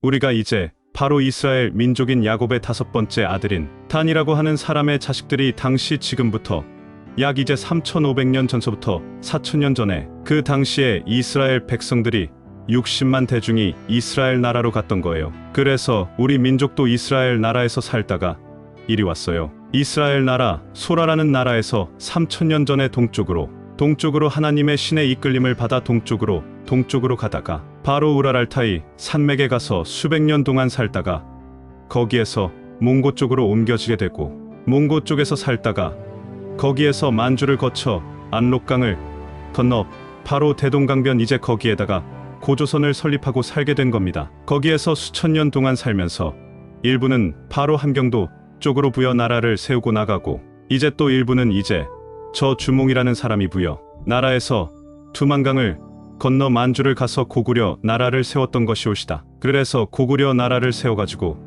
우리가 이제 바로 이스라엘 민족인 야곱의 5번째 아들인 단이라고 하는 사람의 자식들이 당시 지금부터 약 이제 3500년 전서부터 4000년 전에 그 당시에 이스라엘 백성들이 60만 대중이 이스라엘 나라로 갔던 거예요. 그래서 우리 민족도 이스라엘 나라에서 살다가 이리 왔어요. 이스라엘 나라 소라라는 나라에서 3000년 전에 동쪽으로 하나님의 신의 이끌림을 받아 동쪽으로 가다가 바로 우랄알타이 산맥에 가서 수백 년 동안 살다가 거기에서 몽고 쪽으로 옮겨지게 되고 몽고 쪽에서 살다가 거기에서 만주를 거쳐 안록강을 건너 바로 대동강변 이제 거기에다가 고조선을 설립하고 살게 된 겁니다. 거기에서 수천 년 동안 살면서 일부는 바로 함경도 쪽으로 부여 나라를 세우고 나가고 이제 또 일부는 이제 저 주몽이라는 사람이 부여 나라에서 두만강을 건너 만주를 가서 고구려 나라를 세웠던 것이 옳시다. 그래서 고구려 나라를 세워가지고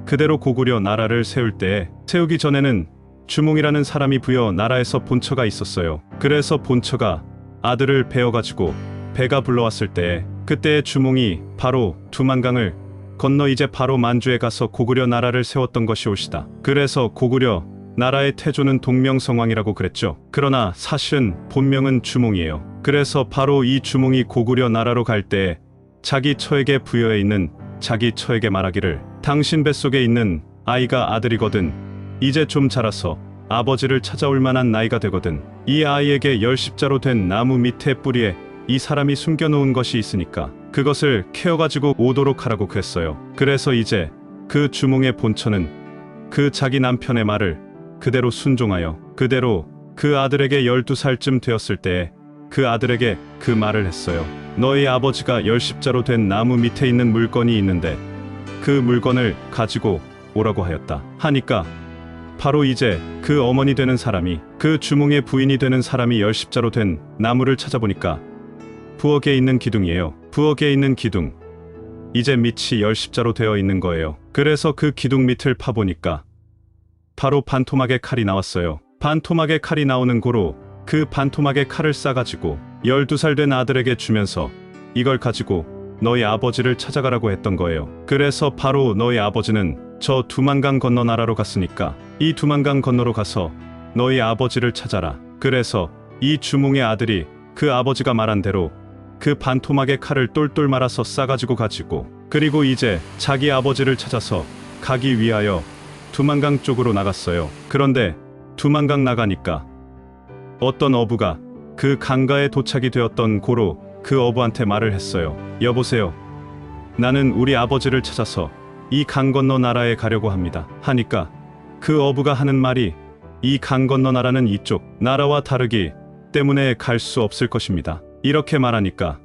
그대로 고구려 나라를 세울 때에 세우기 전에는 주몽이라는 사람이 부여 나라에서 본처가 있었어요. 그래서 본처가 아들을 배워가지고 배가 불러왔을 때 그때의 주몽이 바로 두만강을 건너 이제 바로 만주에 가서 고구려 나라를 세웠던 것이 옳시다. 그래서 고구려 나라의 태조는 동명성왕이라고 그랬죠. 그러나 사실은 본명은 주몽이에요. 그래서 바로 이 주몽이 고구려 나라로 갈 때에 자기 처에게 부여해 있는 자기 처에게 말하기를 당신 뱃속에 있는 아이가 아들이거든. 이제 좀 자라서 아버지를 찾아올 만한 나이가 되거든. 이 아이에게 열십자로 된 나무 밑에 뿌리에 이 사람이 숨겨놓은 것이 있으니까 그것을 캐어가지고 오도록 하라고 그랬어요. 그래서 이제 그 주몽의 본처는 그 자기 남편의 말을 그대로 순종하여 그대로 그 아들에게 12살쯤 되었을 때에 그 아들에게 그 말을 했어요. 너희 아버지가 열십자로 된 나무 밑에 있는 물건이 있는데 그 물건을 가지고 오라고 하였다. 하니까 바로 이제 그 어머니 되는 사람이 그 주몽의 부인이 되는 사람이 열십자로 된 나무를 찾아보니까 부엌에 있는 기둥이에요. 부엌에 있는 기둥. 이제 밑이 열십자로 되어 있는 거예요. 그래서 그 기둥 밑을 파보니까 바로 반토막의 칼이 나왔어요. 반토막의 칼이 나오는 고로 그 반토막의 칼을 싸가지고 12살 된 아들에게 주면서 이걸 가지고 너희 아버지를 찾아가라고 했던 거예요. 그래서 바로 너희 아버지는 저 두만강 건너 나라로 갔으니까 이 두만강 건너로 가서 너희 아버지를 찾아라. 그래서 이 주몽의 아들이 그 아버지가 말한 대로 그 반토막의 칼을 똘똘 말아서 싸가지고 가지고 그리고 이제 자기 아버지를 찾아서 가기 위하여 두만강 쪽으로 나갔어요. 그런데 두만강 나가니까 어떤 어부가 그 강가에 도착이 되었던 고로 그 어부한테 말을 했어요. 여보세요. 나는 우리 아버지를 찾아서 이 강 건너 나라에 가려고 합니다. 하니까 그 어부가 하는 말이 이 강 건너 나라는 이쪽 나라와 다르기 때문에 갈 수 없을 것입니다. 이렇게 말하니까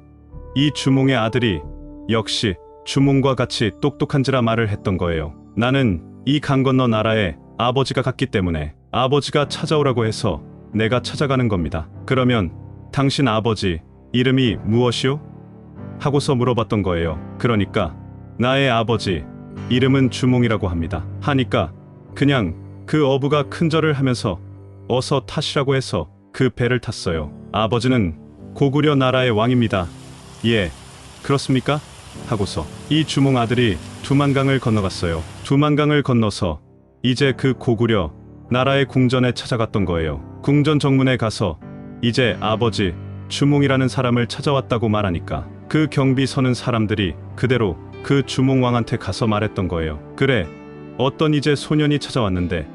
이 주몽의 아들이 역시 주몽과 같이 똑똑한지라 말을 했던 거예요. 나는 이 강 건너 나라에 아버지가 갔기 때문에 아버지가 찾아오라고 해서 내가 찾아가는 겁니다. 그러면 당신 아버지 이름이 무엇이요? 하고서 물어봤던 거예요. 그러니까 나의 아버지 이름은 주몽이라고 합니다. 하니까 그냥 그 어부가 큰절을 하면서 어서 타시라고 해서 그 배를 탔어요. 아버지는 고구려 나라의 왕입니다. 예, 그렇습니까? 하고서 이 주몽 아들이 두만강을 건너갔어요. 두만강을 건너서 이제 그 고구려 나라의 궁전에 찾아갔던 거예요. 궁전 정문에 가서 이제 아버지 주몽이라는 사람을 찾아왔다고 말하니까 그 경비 서는 사람들이 그대로 그 주몽 왕한테 가서 말했던 거예요. 그래, 어떤 이제 소년이 찾아왔는데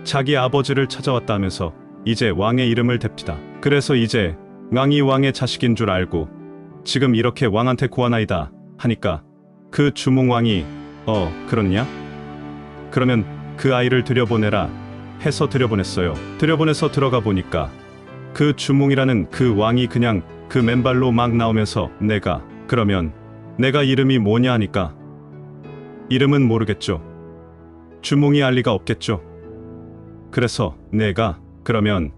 자기 아버지를 찾아왔다면서 이제 왕의 이름을 댑시다. 그래서 이제 왕이 왕의 자식인 줄 알고 지금 이렇게 왕한테 고하나이다 하니까 그 주몽 왕이 그렇냐? 그러면 그 아이를 들여보내라 해서 들여보냈어요. 들여보내서 들어가 보니까 그 주몽이라는 그 왕이 그냥 그 맨발로 막 나오면서 그러면 내가 이름이 뭐냐 하니까 이름은 모르겠죠. 주몽이 알 리가 없겠죠. 그래서 그러면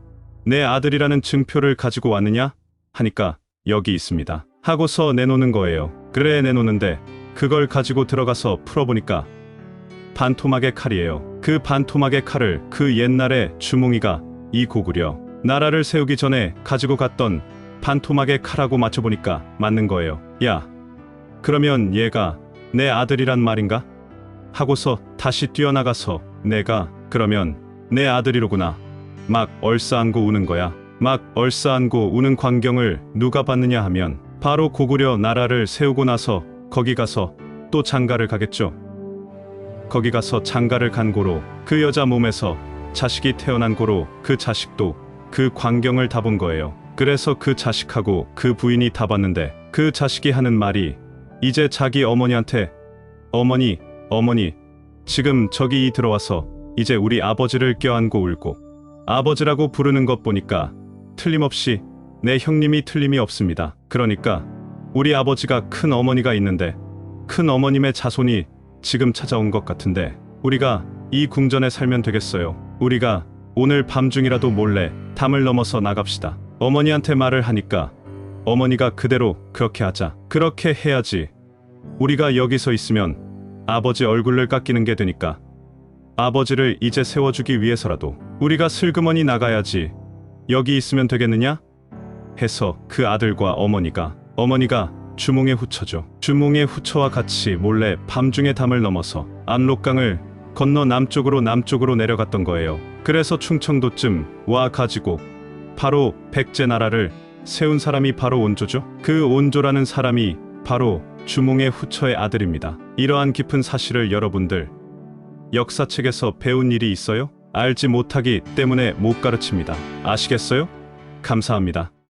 내 아들이라는 증표를 가지고 왔느냐? 하니까 여기 있습니다. 하고서 내놓는 거예요. 그래, 내놓는데 그걸 가지고 들어가서 풀어보니까 반토막의 칼이에요. 그 반토막의 칼을 그 옛날에 주몽이가 이 고구려 나라를 세우기 전에 가지고 갔던 반토막의 칼하고 맞춰보니까 맞는 거예요. 야, 그러면 얘가 내 아들이란 말인가? 하고서 다시 뛰어나가서 내가 그러면 내 아들이로구나. 막 얼싸안고 우는 거야. 막 얼싸안고 우는 광경을 누가 봤느냐 하면 바로 고구려 나라를 세우고 나서 거기 가서 또 장가를 가겠죠. 거기 가서 장가를 간 고로 그 여자 몸에서 자식이 태어난 고로 그 자식도 그 광경을 다 본 거예요. 그래서 그 자식하고 그 부인이 다 봤는데 그 자식이 하는 말이 이제 자기 어머니한테 어머니 지금 저기 들어와서 이제 우리 아버지를 껴안고 울고 아버지라고 부르는 것 보니까 틀림없이 내 형님이 틀림이 없습니다. 그러니까 우리 아버지가 큰 어머니가 있는데 큰 어머님의 자손이 지금 찾아온 것 같은데 우리가 이 궁전에 살면 되겠어요. 우리가 오늘 밤중이라도 몰래 담을 넘어서 나갑시다. 어머니한테 말을 하니까 어머니가 그대로 그렇게 하자. 그렇게 해야지. 우리가 여기서 있으면 아버지 얼굴을 깎이는 게 되니까 아버지를 이제 세워주기 위해서라도 우리가 슬그머니 나가야지. 여기 있으면 되겠느냐? 해서 그 아들과 어머니가 주몽의 후처죠. 주몽의 후처와 같이 몰래 밤중에 담을 넘어서 압록강을 건너 남쪽으로 내려갔던 거예요. 그래서 충청도쯤 와 가지고 바로 백제나라를 세운 사람이 바로 온조죠. 그 온조라는 사람이 바로 주몽의 후처의 아들입니다. 이러한 깊은 사실을 여러분들 역사책에서 배운 일이 있어요? 알지 못하기 때문에 못 가르칩니다. 아시겠어요? 감사합니다.